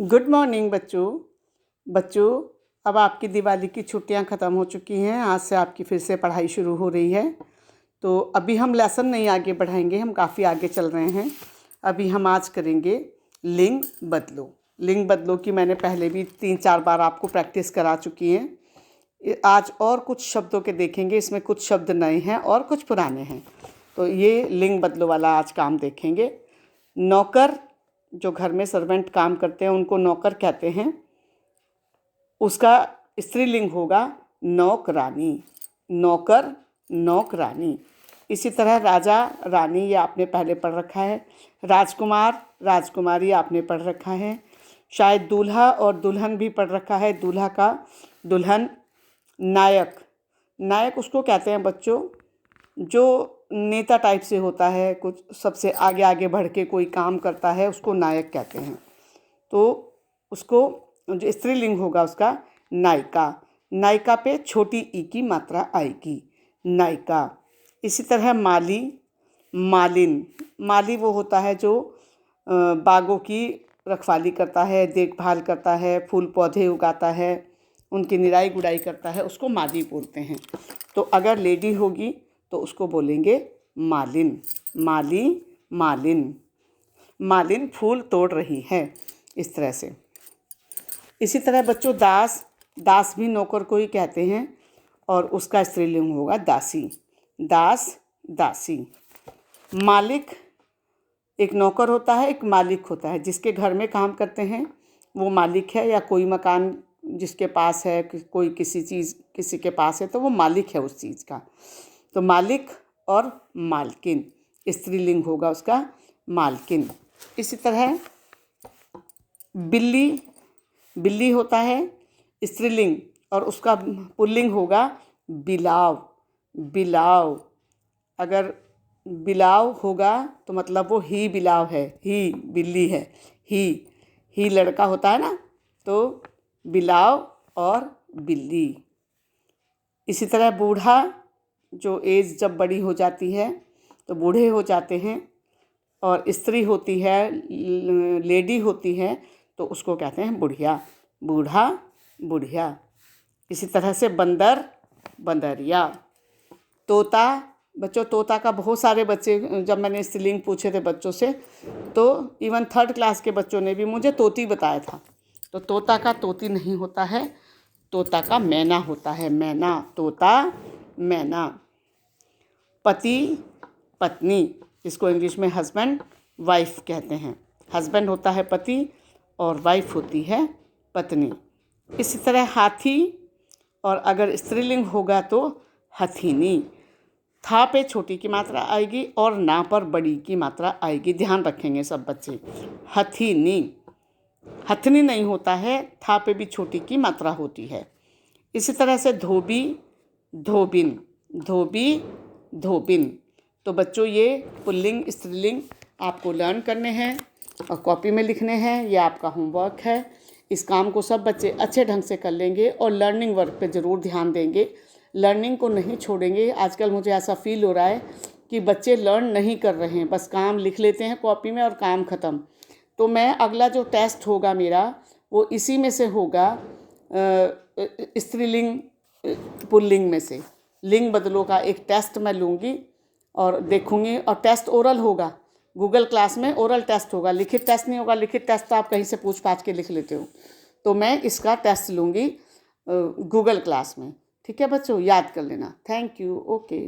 Good morning बच्चों। अब आपकी दिवाली की छुट्टियां ख़त्म हो चुकी हैं। आज से आपकी फिर से पढ़ाई शुरू हो रही है। तो अभी हम लेसन नहीं आगे बढ़ाएंगे, हम काफ़ी आगे चल रहे हैं। अभी हम आज करेंगे लिंग बदलो। लिंग बदलो की मैंने पहले भी 3-4 बार आपको प्रैक्टिस करा चुकी हैं। आज और कुछ शब्दों के देखेंगे, इसमें कुछ शब्द नए हैं और कुछ पुराने हैं। तो ये लिंग बदलो वाला आज काम देखेंगे। नौकर, जो घर में सर्वेंट काम करते हैं उनको नौकर कहते हैं। उसका स्त्रीलिंग होगा नौकरानी। नौकर, नौकरानी। इसी तरह राजा रानी, ये आपने पहले पढ़ रखा है। राजकुमार राजकुमारी आपने पढ़ रखा है। शायद दूल्हा और दुल्हन भी पढ़ रखा है। दूल्हा का दुल्हन। नायक, नायक उसको कहते हैं बच्चों जो नेता टाइप से होता है, कुछ सबसे आगे आगे बढ़ के कोई काम करता है, उसको नायक कहते हैं। तो उसको जो स्त्रीलिंग होगा उसका नायिका। नायिका पे छोटी ई की मात्रा आएगी, नायिका। इसी तरह माली, मालिन। माली वो होता है जो बागों की रखवाली करता है, देखभाल करता है, फूल पौधे उगाता है, उनकी निराई गुड़ाई करता है, उसको माली बोलते हैं। तो अगर लेडी होगी तो उसको बोलेंगे मालिन। माली, मालिन। मालिन फूल तोड़ रही है, इस तरह से। इसी तरह बच्चों दास, दास भी नौकर को ही कहते हैं और उसका स्त्रीलिंग होगा दासी। दास, दासी। मालिक, एक नौकर होता है, एक मालिक होता है। जिसके घर में काम करते हैं वो मालिक है, या कोई मकान जिसके पास है, कोई किसी चीज़ किसी के पास है तो वो मालिक है उस चीज़ का। तो मालिक और मालकिन, स्त्रीलिंग होगा उसका मालकिन। इसी तरह बिल्ली, बिल्ली होता है स्त्रीलिंग और उसका पुल्लिंग होगा बिलाव। बिलाव, अगर बिलाव होगा तो मतलब वो ही बिलाव है, ही बिल्ली है। ही लड़का होता है ना, तो बिलाव और बिल्ली। इसी तरह बूढ़ा, जो एज जब बड़ी हो जाती है तो बूढ़े हो जाते हैं। और स्त्री होती है, लेडी होती है, तो उसको कहते हैं बुढ़िया। बूढ़ा, बुढ़िया। इसी तरह से बंदर, बंदरिया। तोता, बच्चों तोता का बहुत सारे बच्चे, जब मैंने स्त्रीलिंग पूछे थे बच्चों से तो इवन 3rd क्लास के बच्चों ने भी मुझे तोती बताया था। तो तोता का तोती नहीं होता है, तोता का मैना होता है। मैना, तोता, मैना। पति, पत्नी, जिसको इंग्लिश में हस्बैंड वाइफ कहते हैं। हस्बैंड होता है पति और वाइफ होती है पत्नी। इसी तरह हाथी, और अगर स्त्रीलिंग होगा तो हथीनी। था पे छोटी की मात्रा आएगी और ना पर बड़ी की मात्रा आएगी, ध्यान रखेंगे सब बच्चे। हथीनी। हथनी नहीं होता है, था पे भी छोटी की मात्रा होती है। इसी तरह से धोबी, धोबिन। धोबी, धोबिन। तो बच्चों ये पुल्लिंग स्त्रीलिंग आपको लर्न करने हैं और कॉपी में लिखने हैं। ये आपका होमवर्क है। इस काम को सब बच्चे अच्छे ढंग से कर लेंगे और लर्निंग वर्क पे ज़रूर ध्यान देंगे। लर्निंग को नहीं छोड़ेंगे। आजकल मुझे ऐसा फील हो रहा है कि बच्चे लर्न नहीं कर रहे हैं, बस काम लिख लेते हैं कॉपी में और काम ख़त्म। तो मैं अगला जो टेस्ट होगा मेरा वो इसी में से होगा, स्त्रीलिंग पुल्लिंग में से। लिंग बदलो का एक टेस्ट मैं लूँगी और देखूँगी, और टेस्ट ओरल होगा। गूगल क्लास में ओरल टेस्ट होगा, लिखित टेस्ट नहीं होगा। लिखित टेस्ट तो आप कहीं से पूछ पाछ के लिख लेते हो। तो मैं इसका टेस्ट लूँगी गूगल क्लास में। ठीक है बच्चों, याद कर लेना। Thank you. ओके।